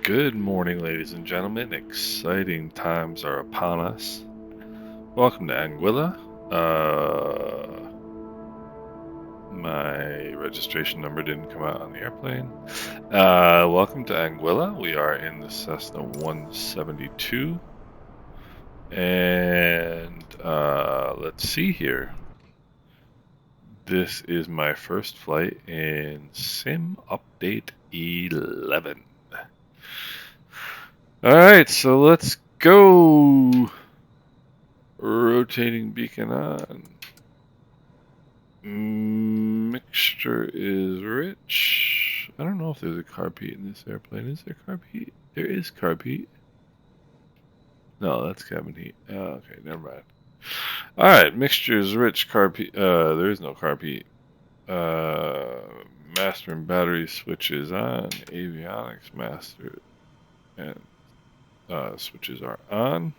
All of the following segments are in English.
Good morning, ladies and gentlemen. Exciting times are upon us. Welcome to Anguilla. My registration number didn't come out on the airplane. Welcome to Anguilla. We are in the Cessna 172. And let's see here. This is my first flight in Sim Update 11. Alright, so let's go. Rotating beacon on. Mixture is rich. I don't know if there's a carb heat in this airplane. Is there carb heat? There is carb heat. No, that's cabin heat. Oh, okay, never mind. Alright, mixture is rich. Carb heat. There is no carb heat. Master and battery switches on. Avionics master and switches are on.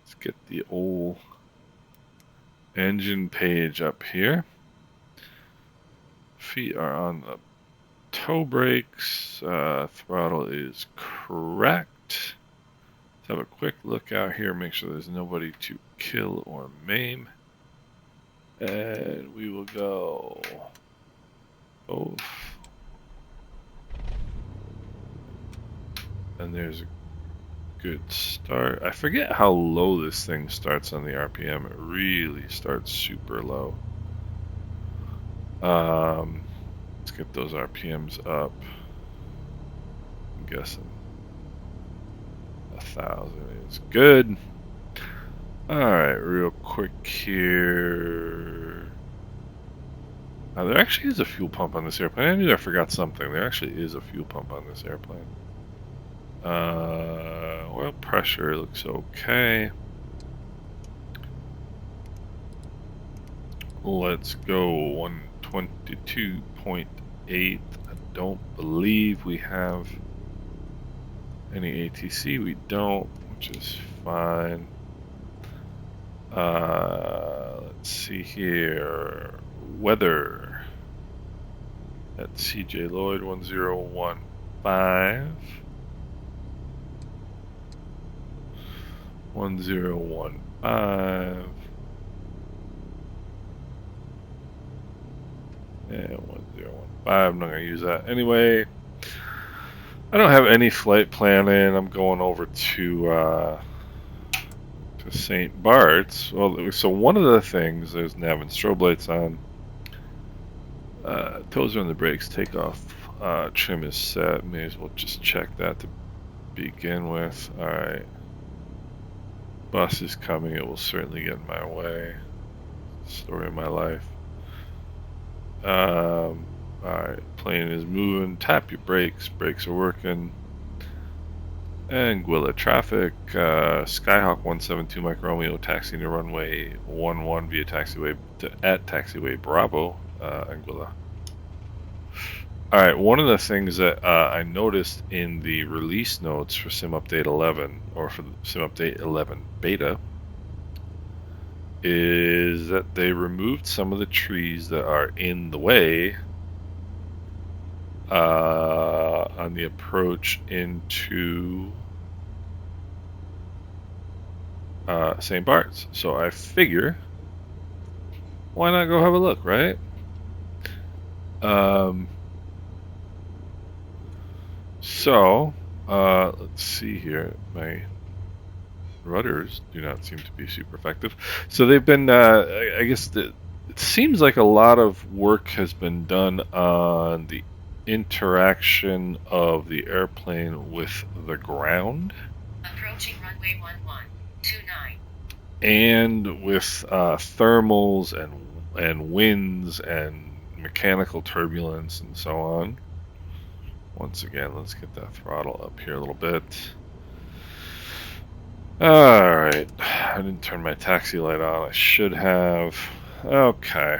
Let's get the old engine page up here. Feet are on the toe brakes. Throttle is correct. Let's have a quick look out here. Make sure there's nobody to kill or maim. And we will go both. And there's a good start. I forget how low this thing starts on the RPM. It really starts super low. Let's get those RPMs up. I'm guessing 1,000 is good. Alright, real quick here. There actually is a fuel pump on this airplane. I knew I forgot something. There actually is a fuel pump on this airplane. Oil pressure looks okay. Let's go 122.8. I don't believe we have any ATC. We don't, which is fine. Let's see here. Weather at CJ Lloyd 1015. 1015. Yeah, 1015. I'm not going to use that. Anyway, I don't have any flight planning. I'm going over to St Barts. Well, so one of the things, there's nav and strobe lights on. Toes are on the brakes. Takeoff trim is set. May as well just check that to begin with. Alright. Bus is coming. It will certainly get in my way. Story of my life. Alright. Plane is moving. Tap your brakes. Brakes are working. Anguilla traffic. Skyhawk 172 Mike Romeo taxiing to runway 11 via taxiway at taxiway Bravo, Anguilla. Alright, one of the things that I noticed in the release notes for Sim Update 11, or for Sim Update 11 Beta, is that they removed some of the trees that are in the way on the approach into St. Barts. So I figure, why not go have a look, right? So, let's see here. My rudders do not seem to be super effective. So they've been, I guess, it seems like a lot of work has been done on the interaction of the airplane with the ground. Approaching runway 1129. And with thermals and winds and mechanical turbulence and so on. Once again, let's get that throttle up here a little bit. Alright, I didn't turn my taxi light on. I should have. Okay,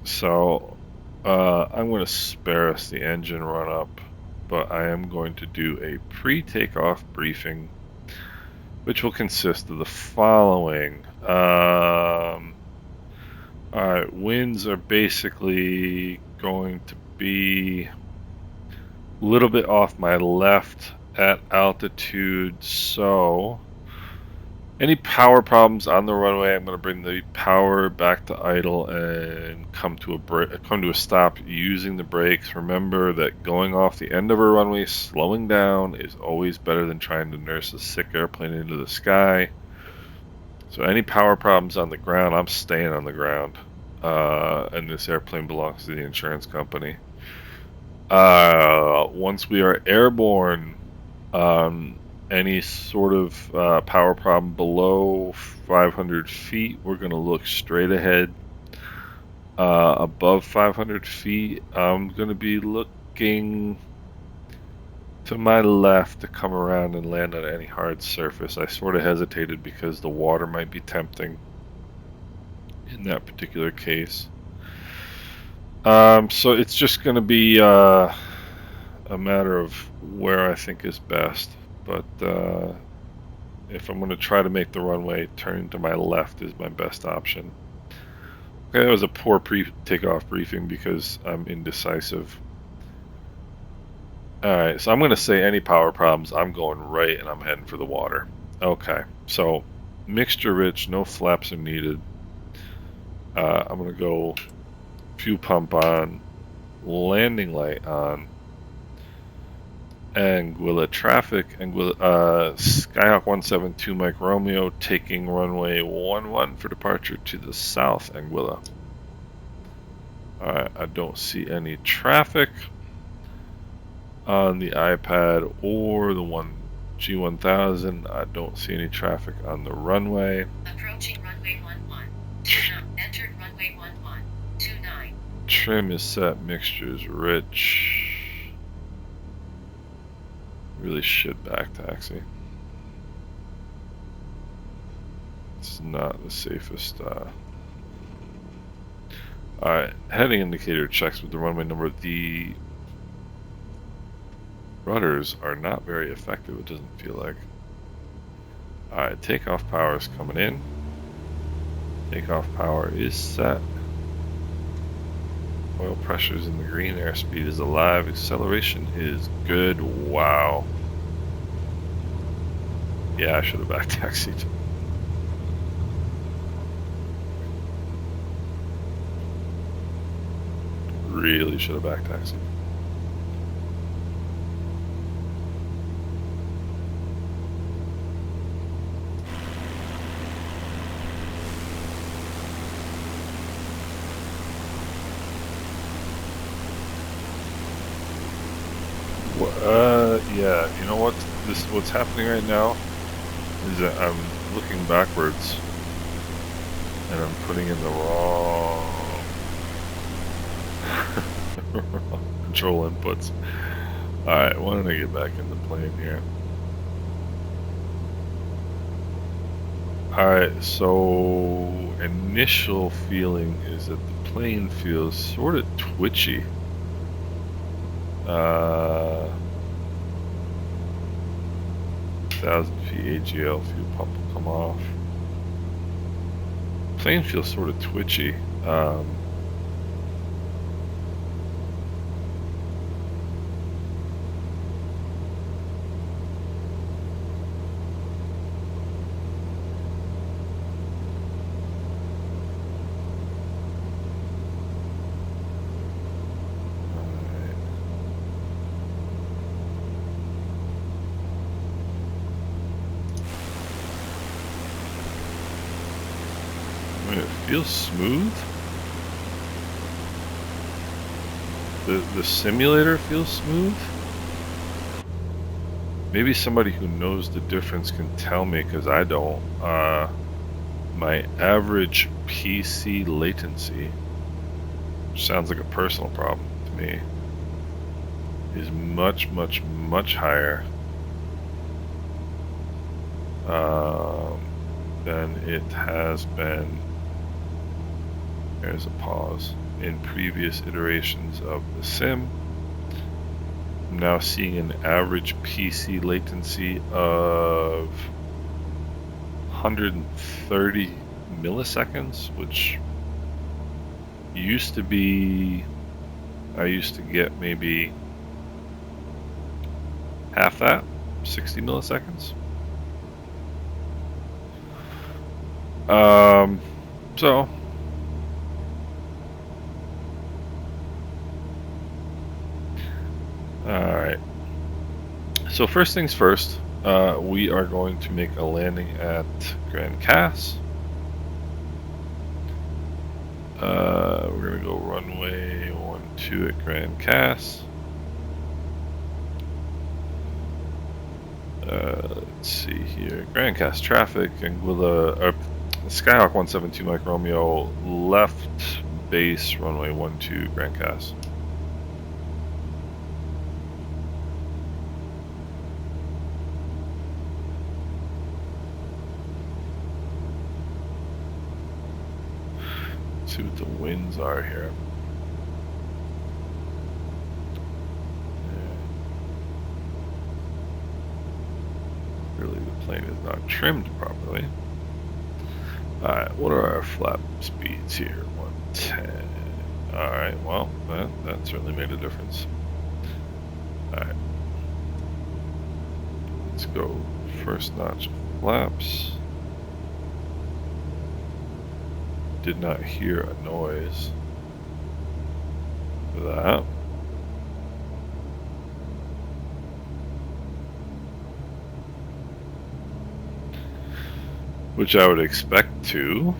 so I'm going to spare us the engine run up, but I am going to do a pre-takeoff briefing, which will consist of the following. Alright, winds are basically going to be little bit off my left at altitude, so any power problems on the runway, I'm going to bring the power back to idle and come to a stop using the brakes. Remember that going off the end of a runway, slowing down is always better than trying to nurse a sick airplane into the sky. So any power problems on the ground, I'm staying on the ground. And this airplane belongs to the insurance company. Once we are airborne, any sort of power problem below 500 feet, we're going to look straight ahead. Above 500 feet, I'm going to be looking to my left to come around and land on any hard surface. I sort of hesitated because the water might be tempting in that particular case. So it's just going to be a matter of where I think is best. But if I'm going to try to make the runway, turn to my left is my best option. Okay, that was a poor takeoff briefing because I'm indecisive. Alright, so I'm going to say any power problems, I'm going right and I'm heading for the water. Okay, so mixture rich, no flaps are needed. I'm going to go fuel pump on, landing light on, Anguilla traffic, Skyhawk 172 Mike Romeo taking runway 11 for departure to the south, Anguilla. Alright, I don't see any traffic on the iPad or the G1000. I don't see any traffic on the runway. Approaching runway 11. Entered runway 1129. Trim is set, mixtures rich. Really should back taxi. It's not the safest. Alright, heading indicator checks with the runway number. The rudders are not very effective, it doesn't feel like. Alright, takeoff power is coming in. Takeoff power is set. Oil pressure is in the green, airspeed is alive, acceleration is good. Wow. Yeah, I should have back taxied. Really should have back taxied. Yeah, you know what? What's happening right now is that I'm looking backwards and I'm putting in the wrong control inputs. Alright, why don't I get back in the plane here? Alright, so initial feeling is that the plane feels sort of twitchy. 1,000 feet AGL, fuel pump will come off. Plane feels sort of twitchy. It feels smooth. The simulator feels smooth. Maybe somebody who knows the difference can tell me, because I don't. My average PC latency, which sounds like a personal problem to me, is much higher than it has been. There's a pause. In previous iterations of the sim, I'm now seeing an average PC latency of 130 milliseconds, which used to be, I used to get maybe half that, 60 milliseconds. So alright. So first things first, we are going to make a landing at Grand Cass. We're gonna go runway 12 at Grand Cass. Let's see here. Grand Cass traffic, Anguilla, Skyhawk 172 Mike Romeo, left base, runway 12, Grand Cass. Let's see what the winds are here. Really, the plane is not trimmed properly. Alright, what are our flap speeds here? 110. Alright, well, that certainly made a difference. Alright. Let's go first notch of flaps. Did not hear a noise for that. Which I would expect to.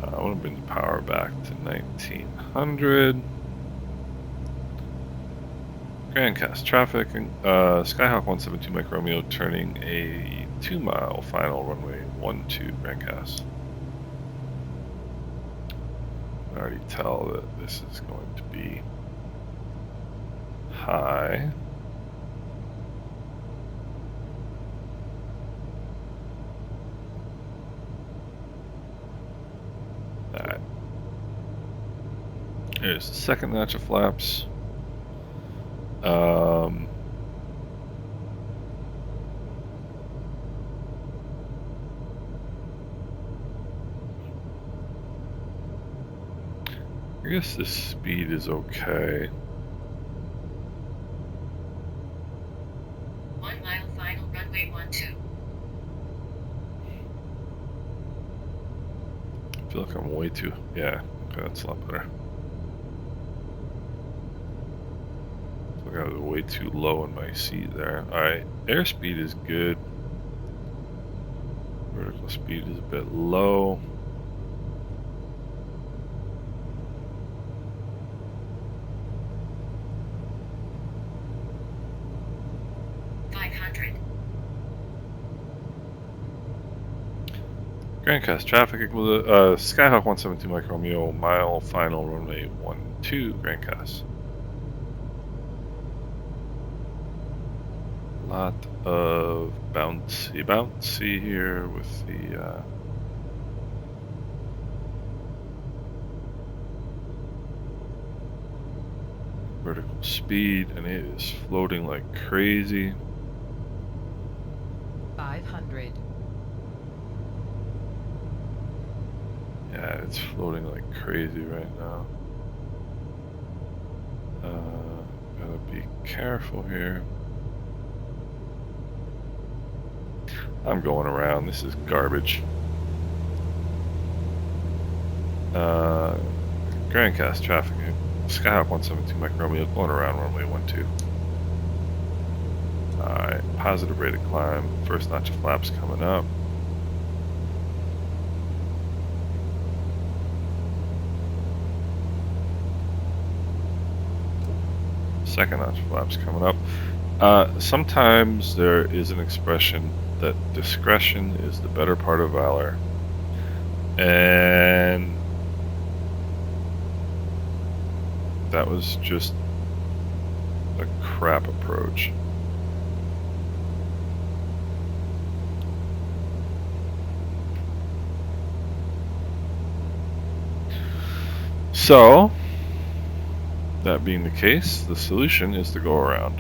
I want to bring the power back to 1900. Grand Cass traffic, Skyhawk 172 Mike Romeo turning a 2-mile final runway 12 Grand Cass. I can already tell that this is going to be high. Alright. There's the second notch of flaps. I guess the speed is okay. 1 mile final runway 12. I feel like I'm way too... Yeah, okay, that's a lot better. I feel like I was way too low in my seat there. Alright, airspeed is good. Vertical speed is a bit low. Grand Cass traffic with Skyhawk 172 Mike Romeo, mile final runway 12 Grand Cass. Lot of bouncy here with the vertical speed, and it is floating like crazy. 500. Yeah, it's floating like crazy right now. Gotta be careful here. I'm going around. This is garbage. Grand Cass traffic. Skyhawk 172 Mike Romeo going around runway 12. Alright, positive rate of climb. First notch of flaps coming up. Second notch of flaps coming up. Sometimes there is an expression that discretion is the better part of valor. And that was just a crap approach. So, that being the case, the solution is to go around.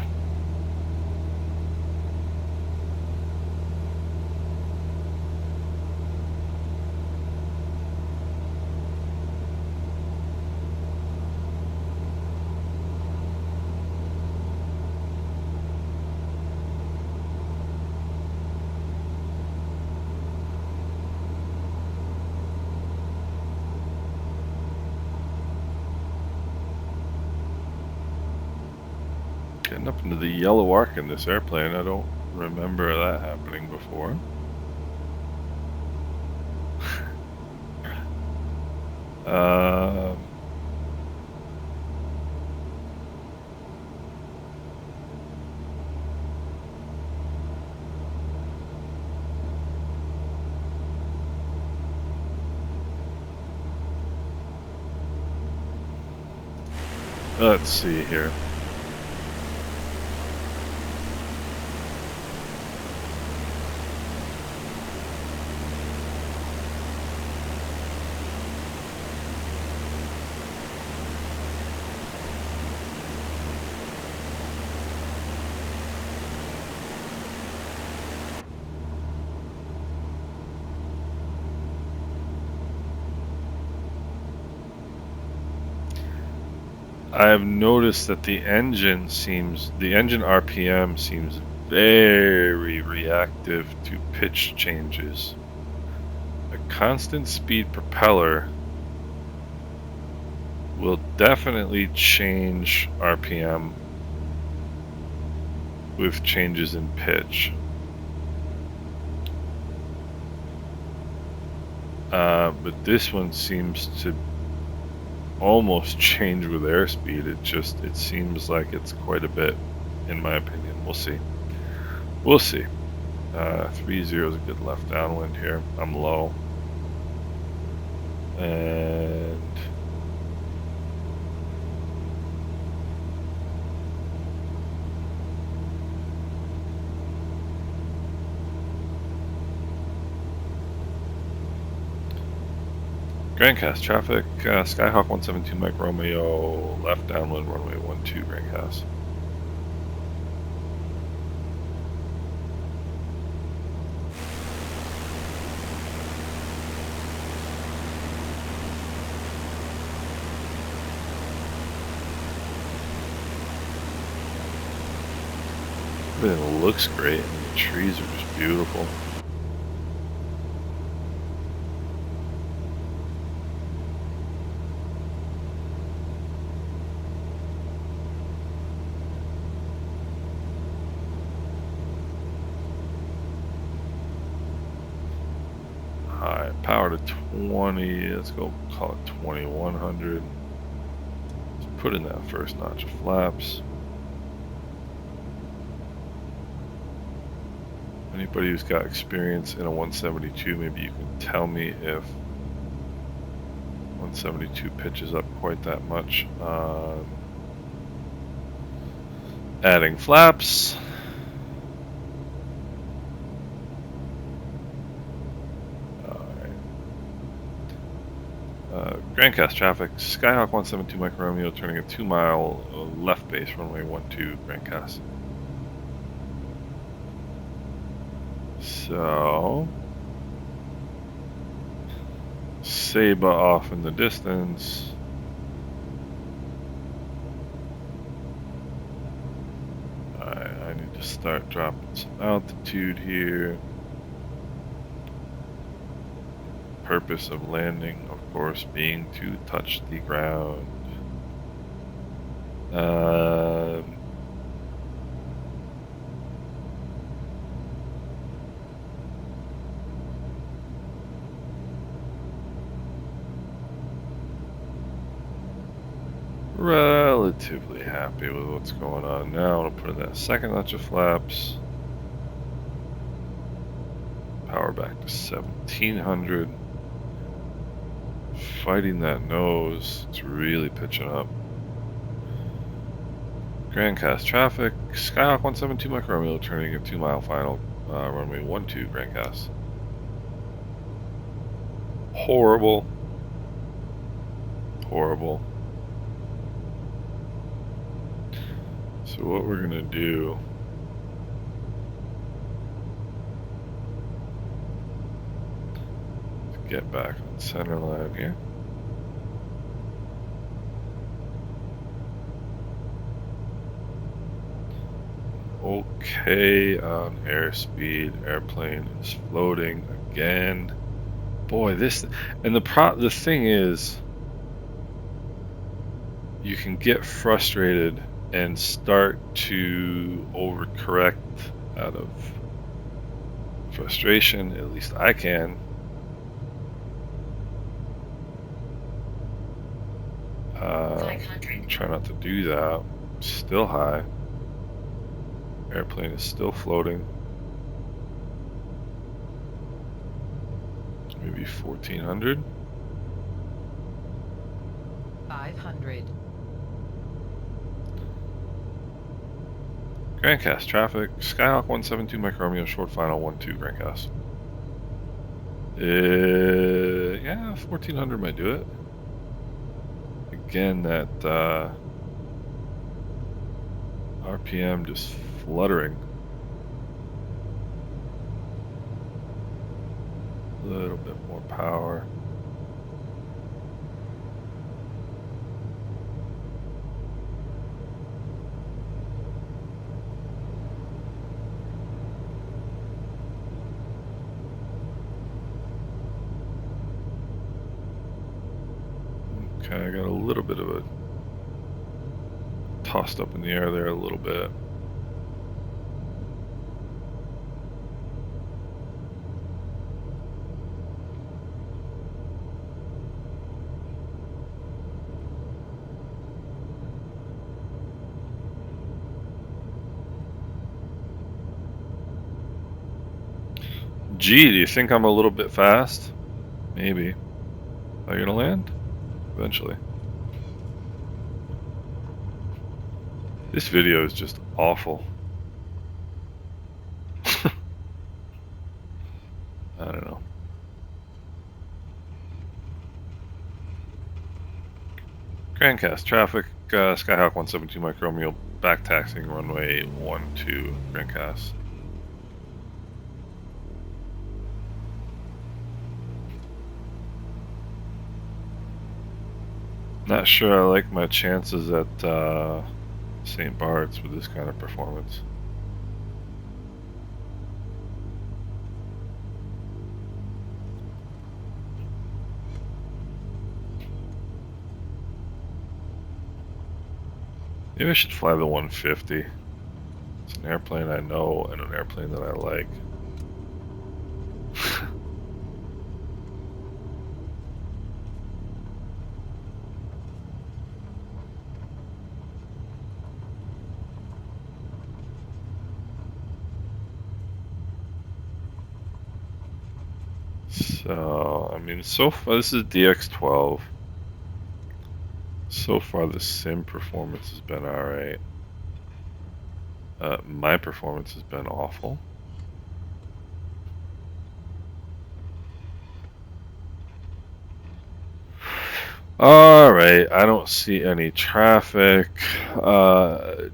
Getting up into the yellow arc in this airplane, I don't remember that happening before. Let's see here. I've noticed that the engine RPM seems very reactive to pitch changes. A constant speed propeller will definitely change RPM with changes in pitch. But this one seems to almost change with airspeed. It seems like it's quite a bit, in my opinion. We'll see. 30 is a good left downwind here. I'm low. And Grandcast traffic, Skyhawk 172 Mike Romeo, left downwind runway 12 Grandcast. Everything looks great, and the trees are just beautiful. High power to 20, let's go call it 2100. Let's put in that first notch of flaps. Anybody who's got experience in a 172, maybe you can tell me if 172 pitches up quite that much. Adding flaps. Grandcast traffic, Skyhawk 172 Mike Romeo turning a 2 mile left base runway 12 Grandcast. So, Saba off in the distance. I need to start dropping some altitude here. Purpose of landing, of course, being to touch the ground. Relatively happy with what's going on now. I'll put in that second notch of flaps. Power back to 1700. Fighting that nose, it's really pitching up. Grandcast traffic, Skyhawk 172 Mike Romeo turning a 2 mile final, runway 12 Grandcast. Horrible. So what we're gonna do is get back on center line here. Okay on airspeed, airplane is floating again. Boy, this, and the thing is, you can get frustrated and start to overcorrect out of frustration. At least I can. Try not to do that. Still high. Airplane is still floating. Maybe 1400. 500. Grandcast traffic. Skyhawk 172 Mike Romeo, short final 12 Grandcast. Yeah, 1400 might do it. Again, that RPM just fluttering. A little bit more power. Okay, I got a little bit of a tossed up in the air there a little bit. Gee, do you think I'm a little bit fast? Maybe. Are you gonna land? Eventually. This video is just awful. I don't know. Grandcast traffic, Skyhawk 172 Mike Romeo, back taxiing runway 12 Grandcast. Not sure I like my chances at St Barts with this kind of performance. Maybe I should fly the 150. It's an airplane I know and an airplane that I like. So, I mean, so far, this is DX12. So far, the sim performance has been alright. My performance has been awful. Alright, I don't see any traffic.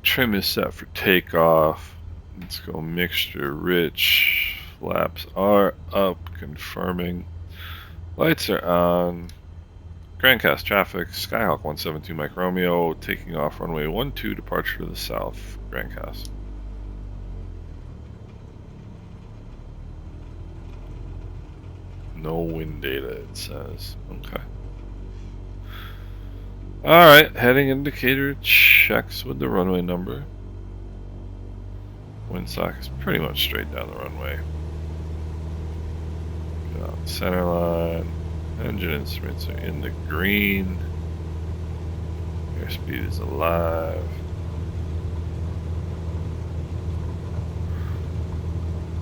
Trim is set for takeoff. Let's go mixture rich. Flaps are up, confirming. Lights are on. Grandcast traffic, Skyhawk 172 Mike Romeo, taking off runway 12, departure to the south. Grandcast. No wind data, it says. Okay. Alright, heading indicator checks with the runway number. Windsock is pretty much straight down the runway. Get out the center line. Engine instruments are in the green. Airspeed is alive.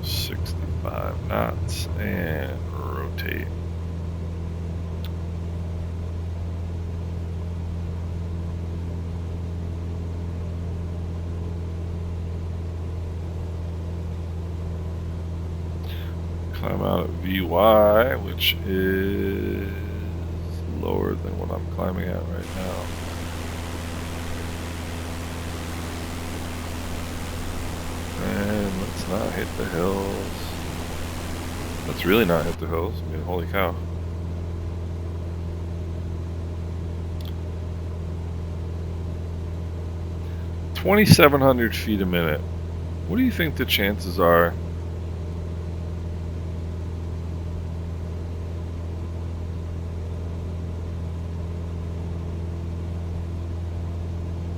.65 knots and rotate. Climb out at VY, which is lower than what I'm climbing at right now. And let's not hit the hills. Let's really not hit the hills. I mean, holy cow. .2,700 feet a minute. What do you think the chances are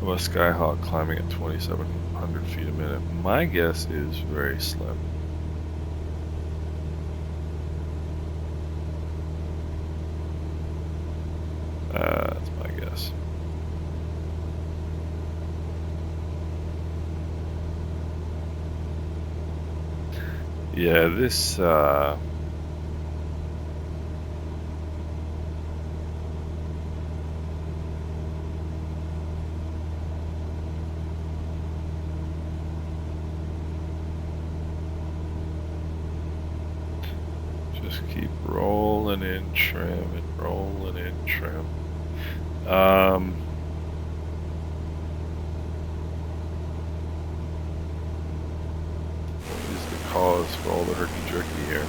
of a Skyhawk climbing at 2,700 feet a minute. My guess is very slim. That's my guess. Yeah, this just keep rolling in trim and rolling in trim. What is the cause for all the herky-jerky here?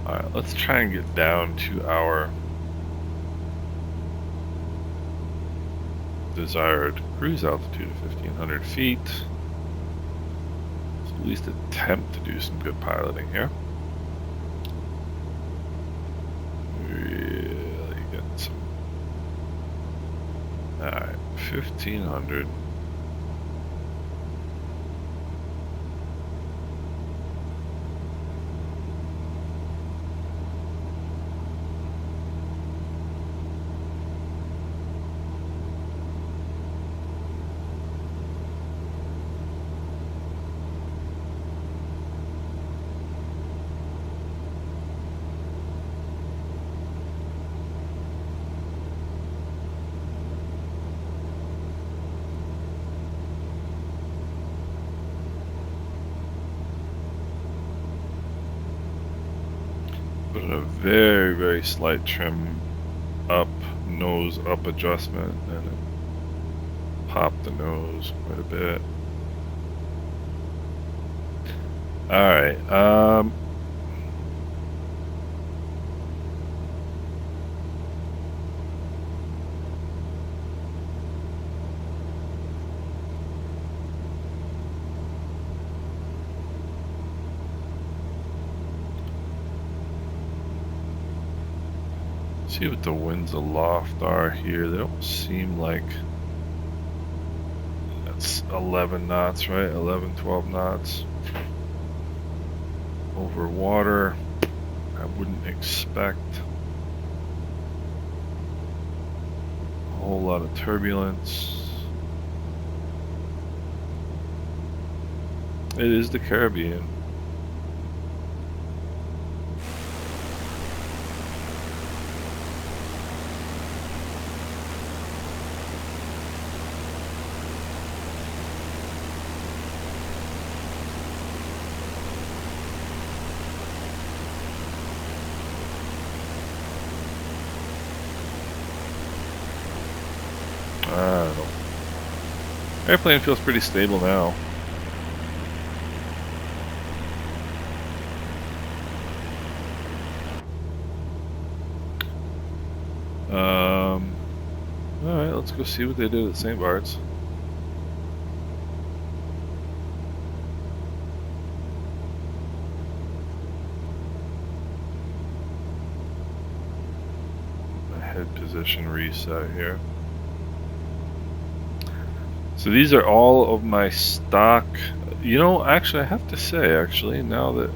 Alright, let's try and get down to our desired cruise altitude of 1,500 feet. Let's at least attempt to do some good piloting here. Really getting some... Alright, 1,500. Put in a very, very slight trim up, nose up adjustment, and it popped the nose quite a bit. Alright, see what the winds aloft are here. They don't seem like that's 11 knots, right? 11, 12 knots over water. I wouldn't expect a whole lot of turbulence. It is the Caribbean. I don't know. Airplane feels pretty stable now. Alright, let's go see what they did at St Barts. My head position reset here. So these are all of my stock. You know, actually, I have to say, actually, now that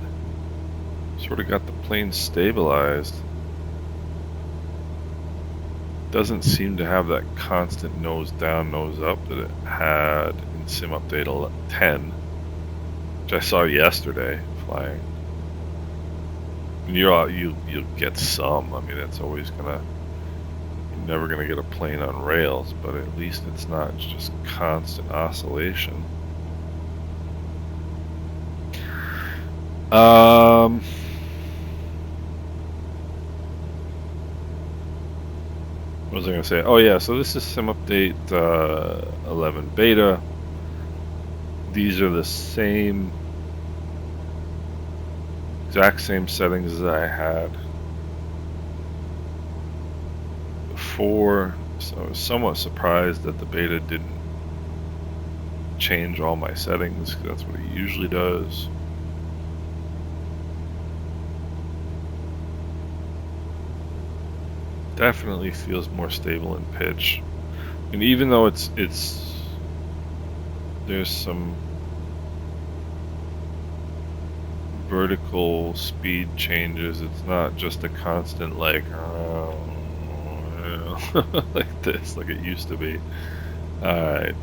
sort of got the plane stabilized, doesn't seem to have that constant nose down, nose up that it had in Sim Update 10, which I saw yesterday flying. And you'll get some. I mean, it's always gonna. You're never gonna get a plane on rails, but at least it's not just constant oscillation. What was I gonna say? Oh yeah, so this is sim update 11 beta. These are the exact same settings as I had before. So I was somewhat surprised that the beta didn't change all my settings, 'cause that's what it usually does. Definitely feels more stable in pitch, and even though there's some vertical speed changes, it's not just a constant like like this, like it used to be. Alright,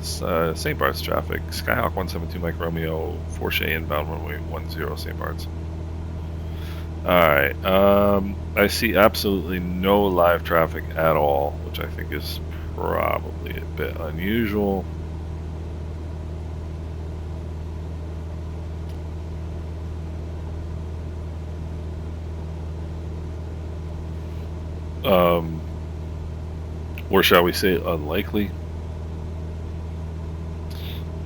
St Barts traffic, Skyhawk 172 Mike Romeo, Porsche inbound runway 10 St Barts. Alright, I see absolutely no live traffic at all, which I think is probably a bit unusual. Or shall we say unlikely?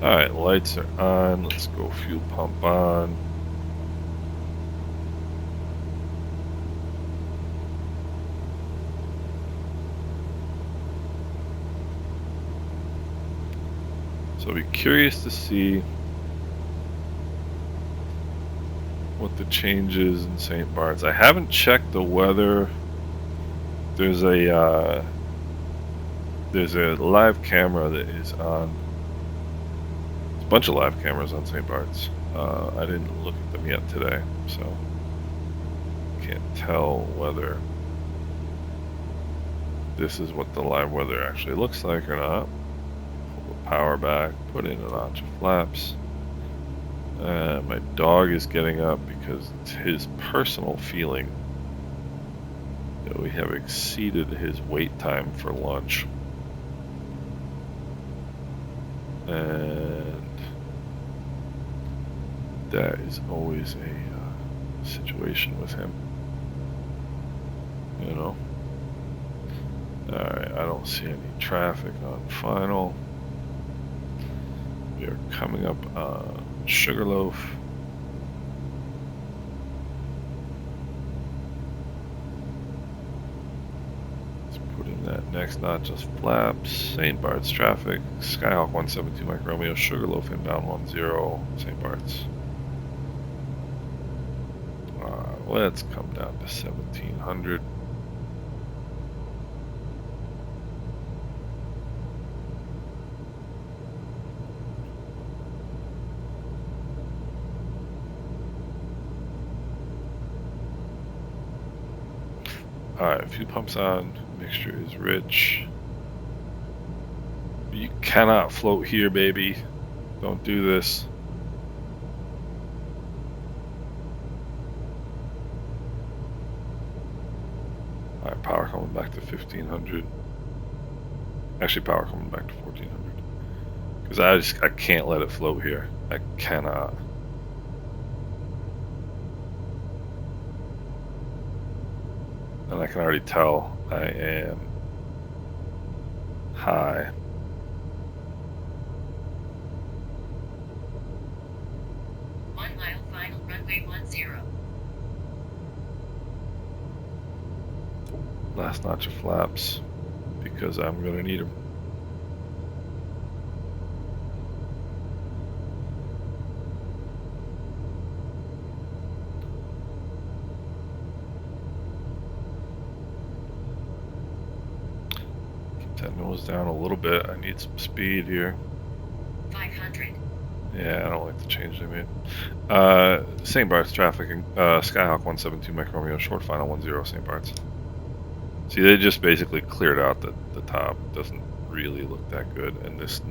Alright, lights are on. Let's go fuel pump on. So I'll be curious to see what the changes in St. Barts. I haven't checked the weather. There's a live camera that is on. There's a bunch of live cameras on St. Barts. I didn't look at them yet today, so can't tell whether this is what the live weather actually looks like or not. Pull the power back, put in a notch of flaps. My dog is getting up because it's his personal feeling that we have exceeded his wait time for lunch. And that is always a situation with him, you know. Alright, I don't see any traffic on final. We are coming up on Sugarloaf. Let's put in that next notch of flaps. St. Barts traffic. Skyhawk 172 Mike Romeo, Sugarloaf inbound 10 St. Barts. Let's come down to 1700. Alright, fuel pumps on, mixture is rich. You cannot float here, baby. Don't do this. Alright, power coming back to 1500. Actually, power coming back to 1400. Because I can't let it float here. I cannot. And I can already tell I am high. Final runway 10. Last notch of flaps, because I'm gonna need them. Keep that nose down a little bit. I need some speed here. 500. Yeah, I don't like the change they made. St. Barts traffic, Skyhawk 172 Mike Romeo, short final 10 St. Barts. See, they just basically cleared out the top. It doesn't really look that good, and this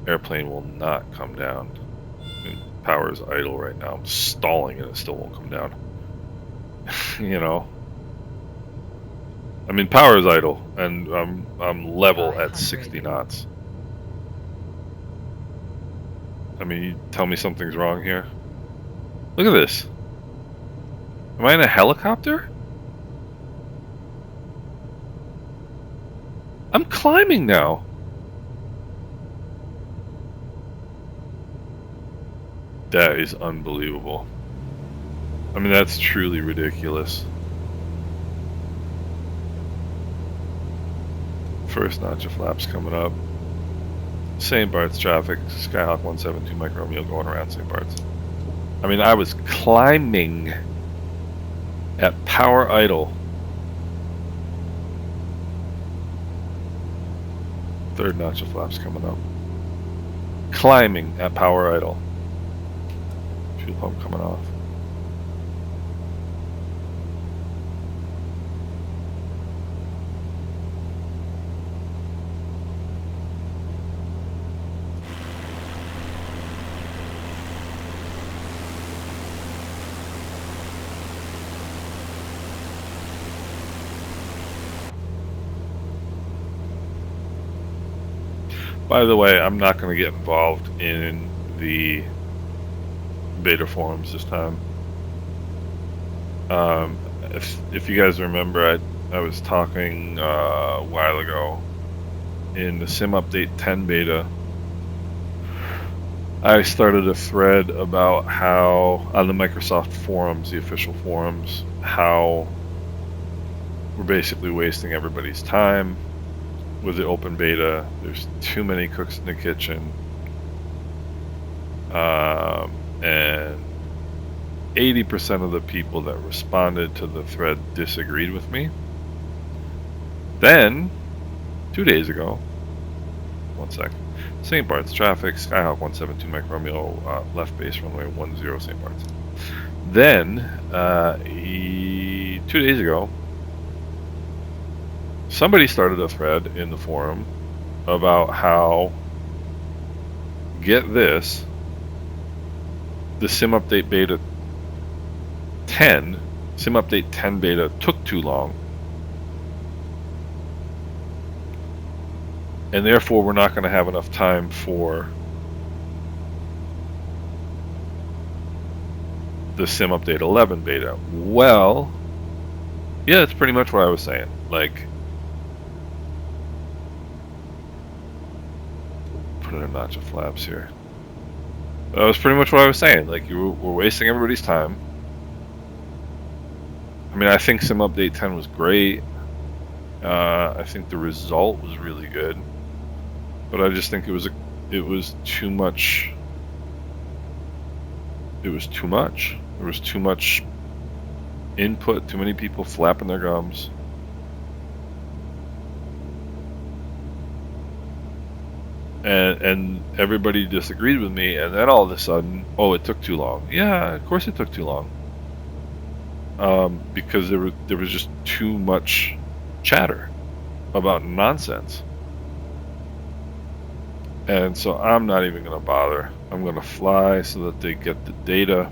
airplane will not come down. I mean, power is idle right now. I'm stalling and it still won't come down. you know. I mean, power is idle, and I'm level at 60 knots. I mean, you tell me something's wrong here. Look at this. Am I in a helicopter? I'm climbing now. That is unbelievable. I mean, that's truly ridiculous. First notch of flaps coming up. St Barts traffic, Skyhawk 172 Mike Romeo going around St Barts. I mean, I was climbing at power idle. Third notch of flaps coming up. Climbing at power idle. Fuel pump coming off. By the way, I'm not going to get involved in the beta forums this time. If you guys remember, I was talking a while ago in the Sim Update 10 beta. I started a thread about how, on the Microsoft forums, the official forums, how we're basically wasting everybody's time with the open beta. There's too many cooks in the kitchen, and 80% of the people that responded to the thread disagreed with me. Then 2 days ago, one sec, St. Barts traffic, Skyhawk 172 Mike Romeo, left base runway 10 St. Barts. Then 2 days ago, somebody started a thread in the forum about how, get this, the Sim Update Beta 10, Sim Update 10 beta took too long, and therefore we're not going to have enough time for the Sim Update 11 beta. Well, yeah, that's pretty much what I was saying. Like, put in a notch of flaps here. That was pretty much what I was saying. Like, we're wasting everybody's time. I mean, I think Sim Update 10 was great. I think the result was really good, but I just think it was too much. It was too much. There was too much input. Too many people flapping their gums. And everybody disagreed with me, and then all of a sudden, oh, it took too long. Yeah, of course it took too long. Because there was just too much chatter about nonsense. And so I'm not even going to bother. I'm going to fly so that they get the data.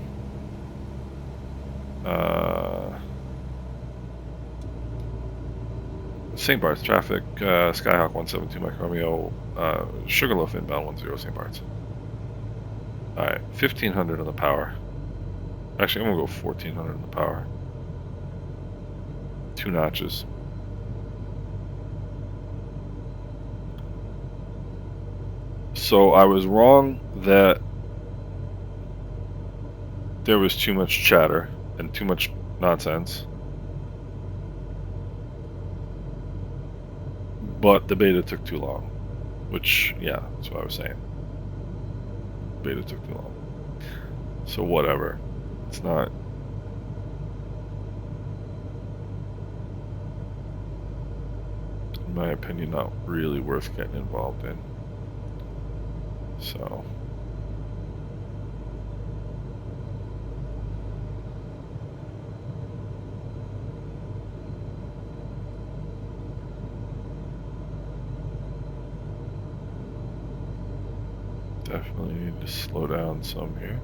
St. Barts traffic, Skyhawk 172 Mike Romeo, Sugarloaf inbound 10 St. Barts. Alright, 1500 on the power. Actually, I'm going to go 1400 on the power. 2 notches. So I was wrong that there was too much chatter and too much nonsense. But the beta took too long. Which, yeah, that's what I was saying. Beta took too long. So whatever. It's not... in my opinion, not really worth getting involved in. So... definitely need to slow down some here.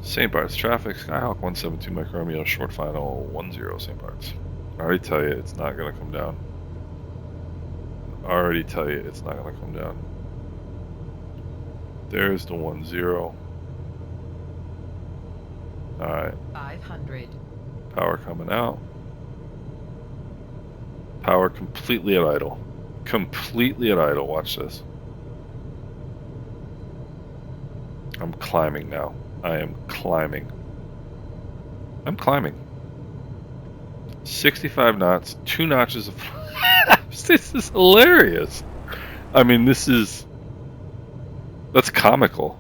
St Barts traffic, Skyhawk 172 Mike Romeo, short final 10 St Barts. I already tell you it's not gonna come down. Already tell you it's not gonna come down. There's the 10. Alright. 500. Power coming out. Power completely at idle. Completely at idle. Watch this. I'm climbing now. I am climbing. I'm climbing. 65 knots, 2 notches of flaps. This is hilarious. I mean, that's comical.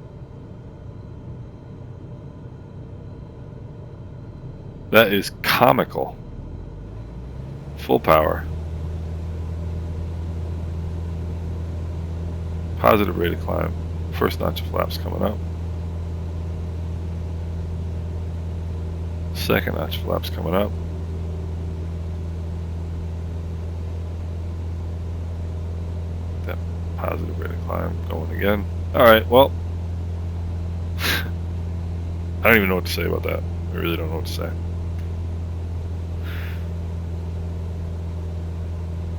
That is comical. Full power. Positive rate of climb. First notch of flaps coming up. Second notch of flaps coming up. That positive rate of climb going again. Alright, well. I don't even know what to say about that. I really don't know what to say.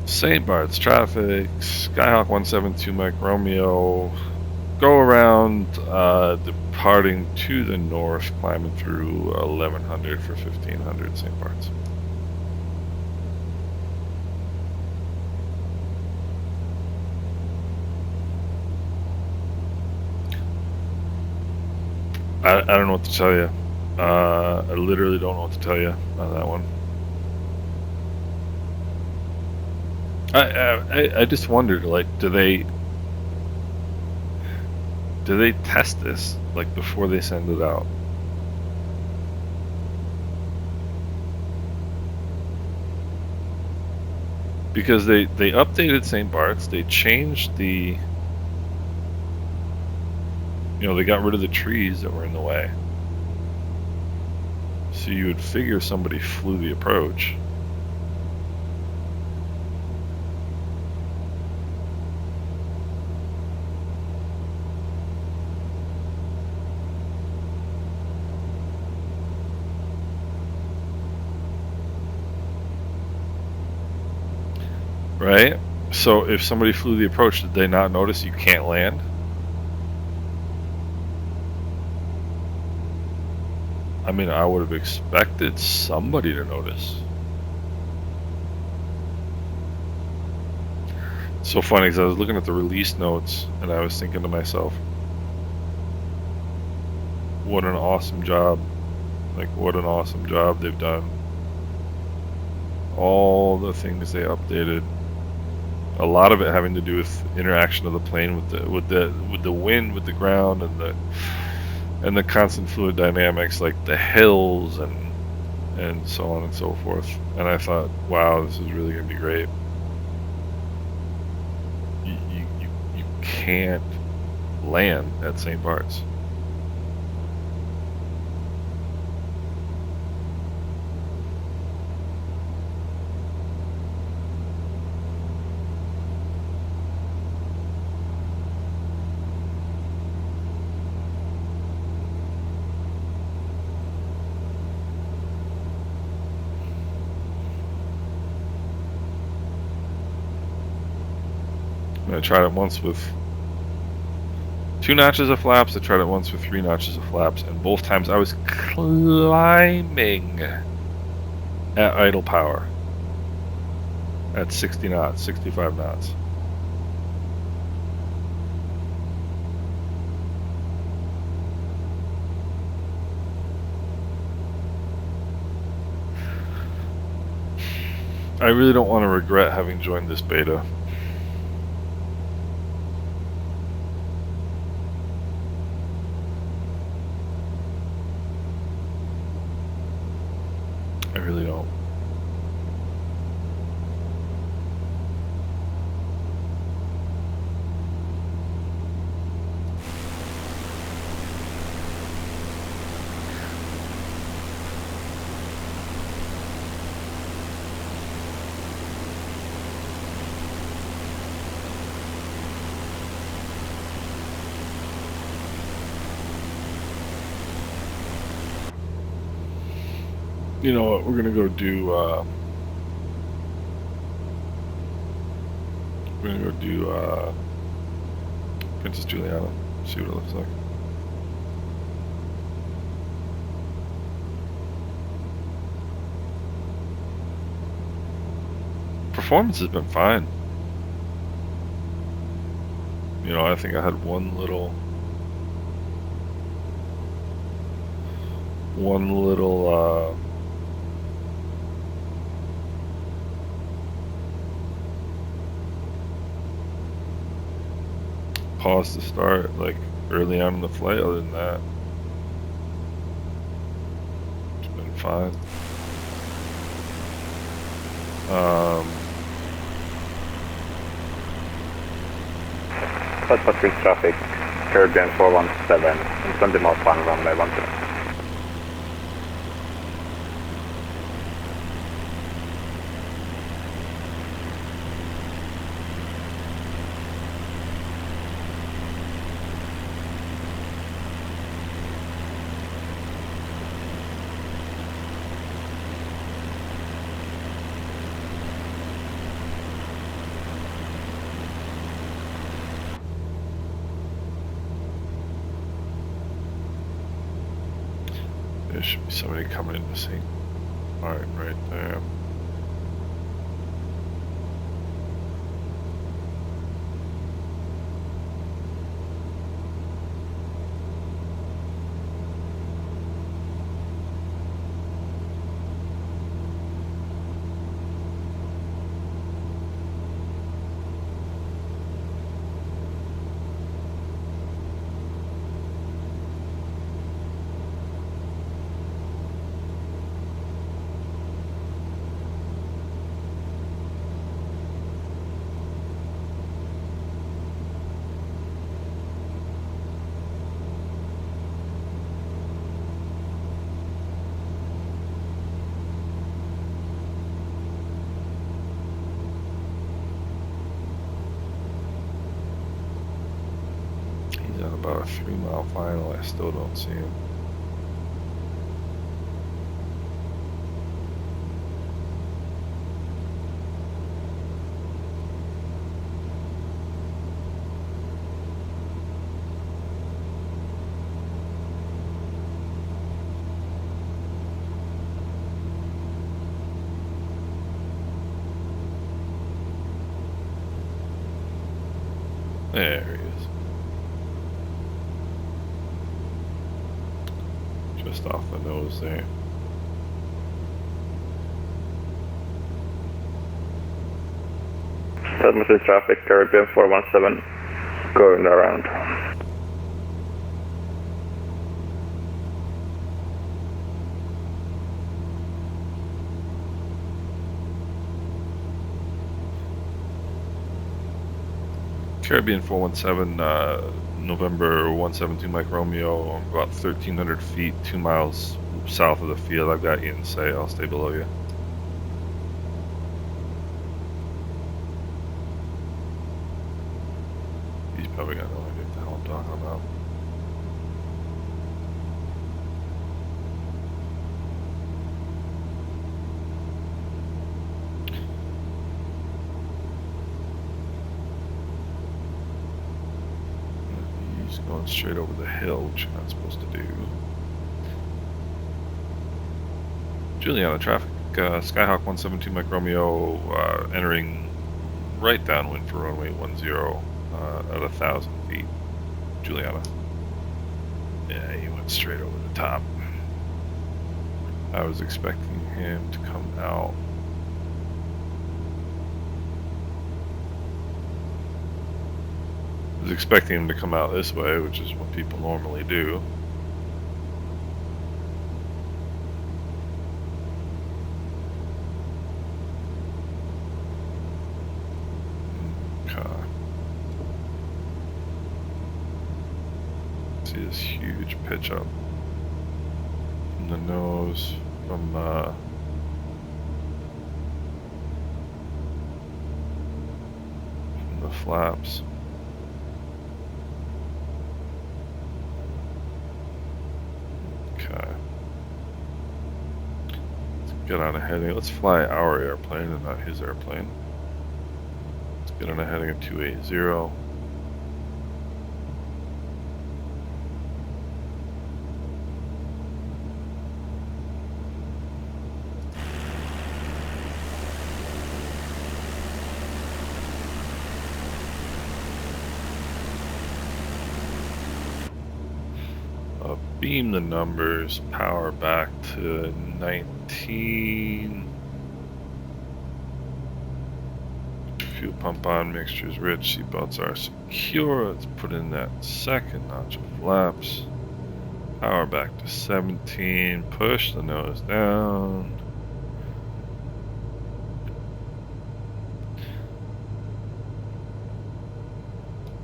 St. Barts traffic, Skyhawk 172 Mike Romeo, go around, departing to the north, climbing through 1100 for 1500 St. Barts. I don't know what to tell you. I literally don't know what to tell you on that one. I just wondered, like, do they test this, like, before they send it out? Because they updated St. Barts, they changed the, they got rid of the trees that were in the way. So you would figure somebody flew the approach. Right? So if somebody flew the approach, did they not notice you can't land? I mean, I would have expected somebody to notice. It's so funny because I was looking at the release notes and I was thinking to myself, what an awesome job. Like, what an awesome job they've done. All the things they updated. A lot of it having to do with interaction of the plane with the wind, with the ground, and the constant fluid dynamics, like the hills and so on and so forth. And I thought, wow, this is really gonna be great. You can't land at St. Barts. I tried it once with 2 notches of flaps. I tried it once with 3 notches of flaps, and both times I was climbing at idle power at 60 knots, 65 knots. I really don't want to regret having joined this beta. I really don't. You know what? We're gonna go do. We're gonna go do Princess Juliana. See what it looks like. Performance has been fine. You know, I think I had one little pause to start, like early on in the flight. Other than that, it's been fine. Southwest Ridge traffic, Caribbean 417, and 20 miles final runway 12. There should be somebody coming in to St. Barts right there. He's on about a 3-mile final. I still don't see him. There he is. Just off the nose there. Southwest Ridge traffic, Caribbean 417, going around. Caribbean 417, November 172 Mike Romeo, about 1,300 feet, 2 miles south of the field. I've got you in sight. I'll stay below you. He's probably got no idea what the hell I'm talking about. He's going straight over the hill, which you're not supposed to do. Juliana traffic, Skyhawk 172 Mike Romeo, entering right downwind for runway 10 at 1,000 feet. Juliana. Yeah, he went straight over the top. I was expecting him to come out. I was expecting him to come out this way, which is what people normally do. Okay. See this huge pitch up from the nose, from the flaps. Okay. get on a heading. Let's fly our airplane and not his airplane. Let's get on a heading of 280. Beam the numbers, power back to 19. Fuel pump on, mixture's rich, seatbelts are secure. Let's put in that second notch of flaps. Power back to 17, push the nose down.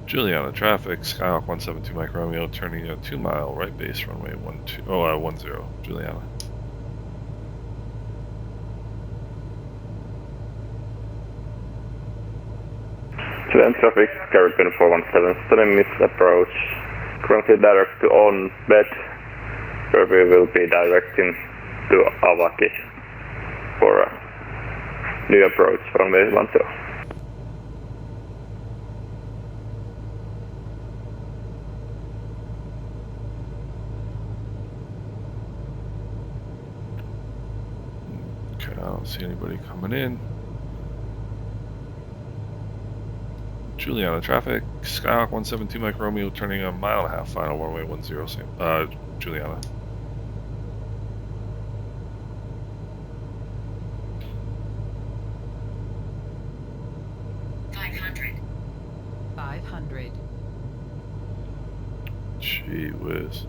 Juliana traffic, Skyhawk 172 Mike Romeo, turning a 2-mile right base runway 10, Juliana. Juliana traffic, Caribbean 417, sudden miss approach. Currently direct to on bed, where we will be directing to Avaki for a new approach runway 10. Okay, I don't see anybody coming in. Juliana traffic, Skyhawk 172 Mike Romeo, turning a 1.5 mile, final runway 10, Juliana. Five hundred. Gee whiz.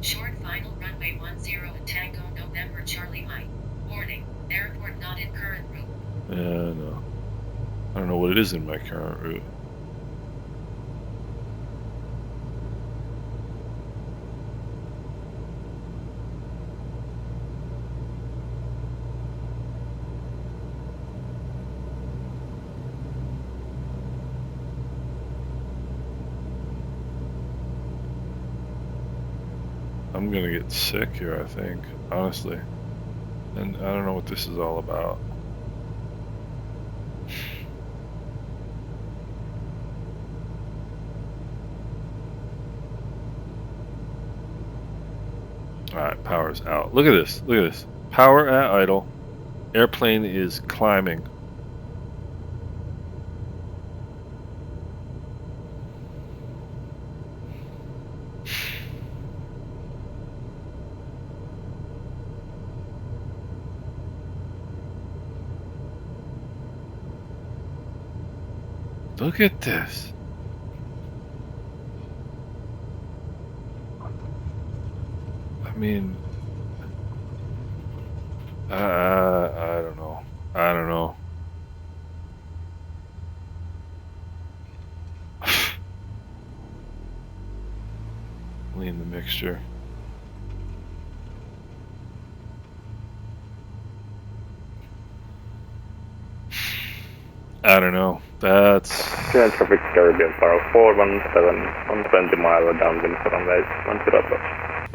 Short final runway 10 Tango November Charlie Mike. Warning, airport not in current route. No. I don't know what it is in my current route. I'm gonna get sick here, I think, honestly. And I don't know what this is all about. Alright, power's out. Look at this. Look at this. Power at idle. Airplane is climbing. Look at this. I mean, I don't know. I don't know. Lean the mixture. I don't know. That's... Juliana traffic, Caribbean 417 on 20 mile downwind runway 10 approach.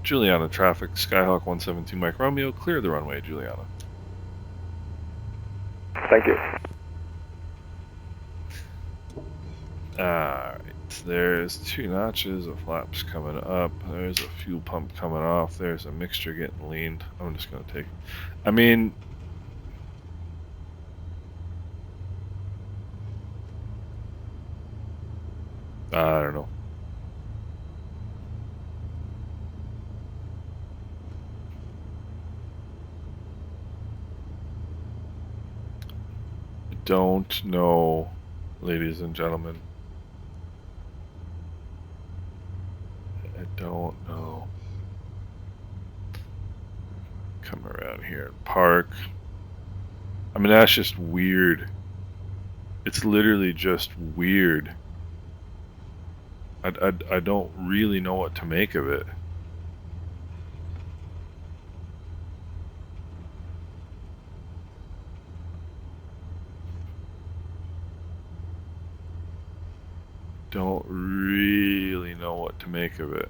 Juliana traffic, Skyhawk 172 Mike Romeo, clear the runway, Juliana. Thank you. Alright, there's 2 notches of flaps coming up. There's a fuel pump coming off. There's a mixture getting leaned. I'm just going to take... I mean... I don't know. Don't know, ladies and gentlemen. I don't know. Come around here and park. I mean, that's just weird. It's literally just weird. I don't really know what to make of it. don't really know what to make of it.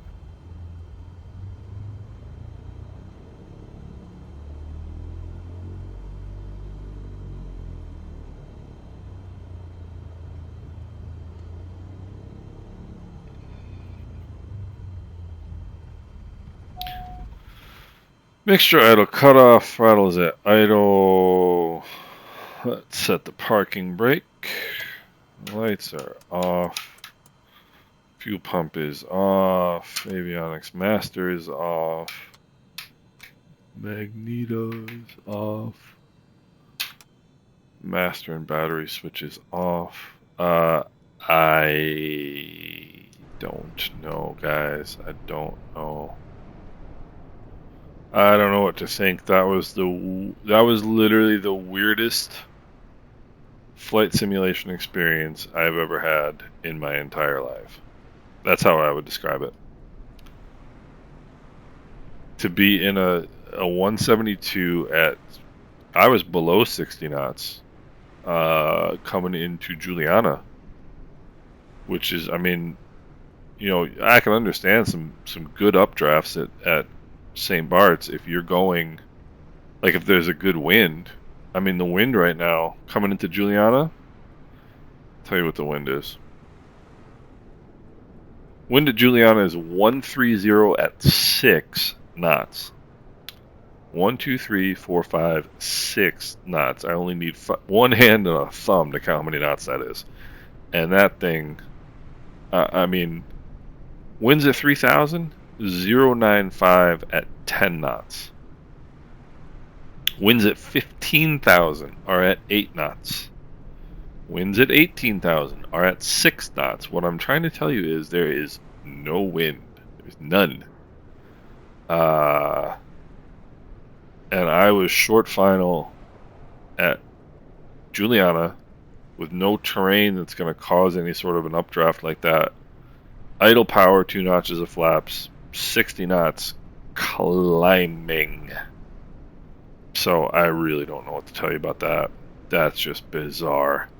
Mixture idle cutoff, throttle is at idle. Let's set the parking brake. Lights are off. Fuel pump is off. Avionics master is off. Magneto is off. Master and battery switch is off. I don't know, guys. I don't know. I don't know what to think. That was literally the weirdest flight simulation experience I've ever had in my entire life. That's how I would describe it. To be in a 172 at, I was below 60 knots, coming into Juliana, which is, I mean, you know, I can understand some good updrafts at St Barts if you're going, like if there's a good wind. I mean, the wind right now coming into Juliana, I'll tell you what the wind is. Wind at Juliana is 130 at 6 knots. 1, 2, 3, 4, 5, 6 knots. I only need one hand and a thumb to count how many knots that is. And that thing, I mean, winds at 3,000, 095 at 10 knots. Winds at 15,000 are at 8 knots. Winds at 18,000 are at 6 knots. What I'm trying to tell you is there is no wind. There's none. And I was short final at Juliana with no terrain that's going to cause any sort of an updraft like that. Idle power, 2 notches of flaps, 60 knots, climbing. So I really don't know what to tell you about that. That's just bizarre.